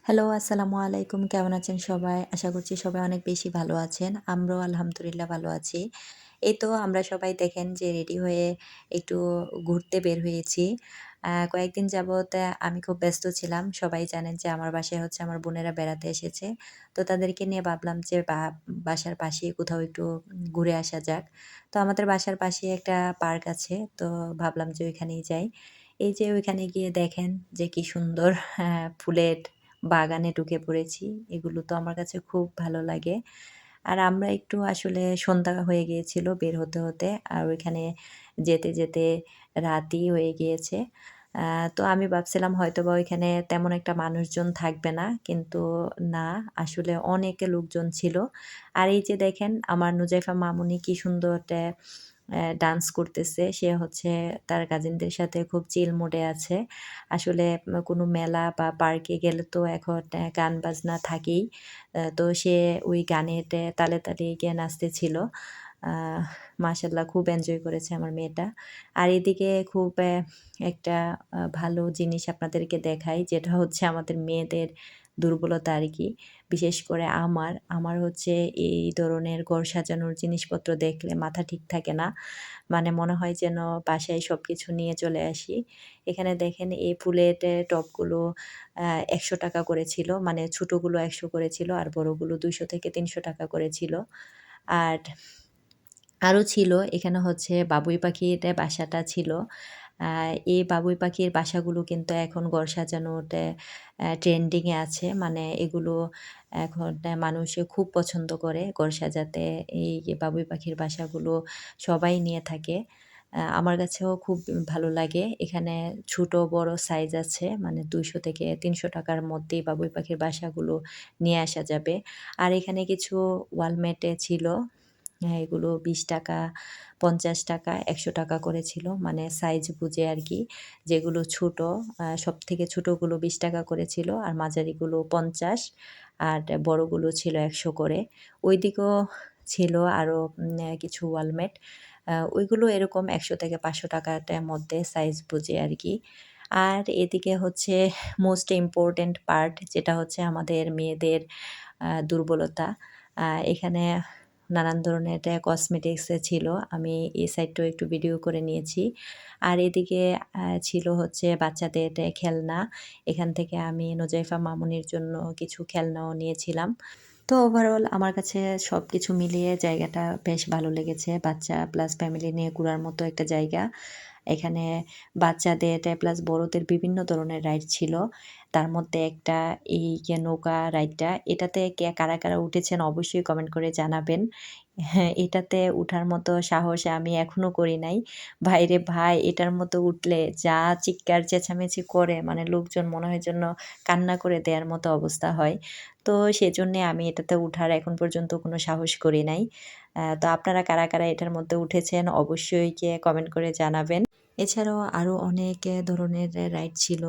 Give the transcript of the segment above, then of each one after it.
Hello, আসসালামু আলাইকুম। কেমন আছেন সবাই? আশা করছি সবাই অনেক বেশি ভালো আছেন। আমরাও আলহামদুলিল্লাহ ভালো আছি। এই তো আমরা সবাই দেখেন যে রেডি হয়ে একটু ঘুরতে বের হয়েছি। কয়েকদিন যাবৎ আমি খুব ব্যস্ত ছিলাম। সবাই জানেন যে আমার বাসায় হচ্ছে আমার বোনেরা বেড়াতে এসেছে। তো তাদেরকে নিয়ে ভাবলাম যে বাসার পাশেই কোথাও একটু ঘুরে আসা যাক। তো আমাদের বাসার পাশেই একটা পার্ক আছে। তো ভাবলাম যে ওইখানেই যাই। এই যে ওইখানে গিয়ে দেখেন যে কি সুন্দর ফুলের বাগানে ঢুকে পড়েছি। এগুলো তো আমার কাছে খুব ভালো লাগে। আর আমরা একটু আসলে সন্ধ্যা হয়ে গিয়েছিল বের হতে। আর ওইখানে যেতে রাতই হয়ে গিয়েছে। আ তো আমি ভাবছিলাম হয়তোবা ওইখানে তেমন একটা মানুষজন থাকবে না। কিন্তু না, আসলে অনেক লোকজন ছিল। আর এই যে দেখেন আমার নুজাইফা মামুনি কি সুন্দর একটা ডান্স করতেছে। সে হচ্ছে তার কাজিনদের সাথে খুব চিল মুড এ আছে। আসলে কোনো মেলা বা পার্কে গেলে তো এখন গান বাজনা থাকেই। তো সে ওই গানের তালে গিয়ে নাচতেছিল। আ মাশাআল্লাহ খুব এনজয় করেছে আমার মেয়েটা। আর এদিকে খুব একটা ভালো জিনিস আপনাদেরকে দেখাই, যেটা হচ্ছে আমাদের মেয়েদের দুর্বলতা আরকি। বিশেষ করে আমার হচ্ছে এই ধরনের ঘর সাজানোর জিনিসপত্র দেখলে মাথা ঠিক থাকে না। মানে মনে হয় যেন বাসায় সবকিছু নিয়ে চলে আসি। এখানে দেখেন এই ফুলের টবগুলো ৳১০০ করে ছিল। মানে ছোটগুলো ১০০ করে ছিল আর বড়গুলো ৳২০০ থেকে ৳৩০০ করে ছিল। আর আরও ছিল এখানে হচ্ছে বাবুই পাখির বাসাটা ছিল। আ এই বাবুই পাখির বাসাগুলো কিন্তু এখন ঘর সাজানোতে ট্রেন্ডিং এ আছে। মানে এগুলো এখন মানুষে খুব পছন্দ করে ঘর সাজাতে। এই যে বাবুই পাখির বাসাগুলো সবাই নিয়ে থাকে। আমার কাছেও খুব ভালো লাগে। এখানে ছোট বড় সাইজ আছে। মানে ৳২০০ থেকে ৳৩০০ র মধ্যেই বাবুই পাখির বাসাগুলো নিয়ে আসা যাবে। আর এখানে কিছু ওয়ালমেট ছিল। হ্যাঁ, এগুলো ৳২০, ৳৫০, ৳১০০ করে ছিল। মানে সাইজ বুঝে আরকি। যেগুলো ছোট, সবথেকে ছোটগুলো ৳২০ করে ছিল। আর মাঝারিগুলো ৫০, আর বড়গুলো ছিল ১০০ করে। ওইদিকেও ছিল আরো কিছু ওয়ালমেট। ওইগুলো এরকম ৳১০০ থেকে ৳৫০০ টার মধ্যে সাইজ বুঝে আরকি। আর এদিকে হচ্ছে মোস্ট ইম্পোর্টেন্ট পার্ট, যেটা হচ্ছে আমাদের মেয়েদের দুর্বলতা। এখানে নানান ধরনের কসমেটিক্স ছিল। আমি এই সাইডটাও একটু ভিডিও করে নিয়েছি। আর এদিকে ছিল হচ্ছে বাচ্চাদের খেলনা। এখান থেকে আমি নোজাইফা মামুনির জন্য কিছু খেলনাও নিয়েছিলাম। তো ওভারঅল আমার কাছে সবকিছু মিলিয়ে জায়গাটা বেশ ভালো লেগেছে। বাচ্চা প্লাস ফ্যামিলি নিয়ে ঘোরার মতো একটা জায়গা। এখানে বাচ্চাদের প্লাস বড়দের বিভিন্ন ধরনের রাইড ছিল। তার মধ্যে একটা এই যে নৌকা রাইডটা, এটাতে কারা উঠেছেন অবশ্যই কমেন্ট করে জানাবেন। হ্যাঁ, এটাতে উঠার মতো সাহস আমি এখনো করি নাই। ভাইরে ভাই, এটার মতো উঠলে যা চিৎকার চেঁচামেচি করে, মানে লোকজন মনে হয় যেন কান্না করে দেয়ার মতো অবস্থা হয়। তো সেজন্যে আমি এটাতে উঠার এখন পর্যন্ত কোনো সাহস করি নাই। তো আপনারা কারা এটার মধ্যে উঠেছেন অবশ্যই কমেন্ট করে জানাবেন। এছাড়াও আরো অনেক ধরনের রাইড ছিল,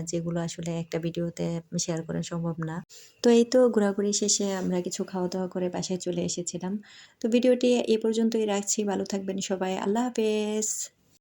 যেগুলো আসলে একটা ভিডিওতে শেয়ার করা সম্ভব না। তো এই তো ঘোরাঘুরি শেষে আমরা কিছু খাওয়া-দাওয়া করে বাসায় চলে এসেছিলাম। তো ভিডিওটি এ পর্যন্তই রাখছি। ভালো থাকবেন সবাই। আল্লাহ হাফেজ।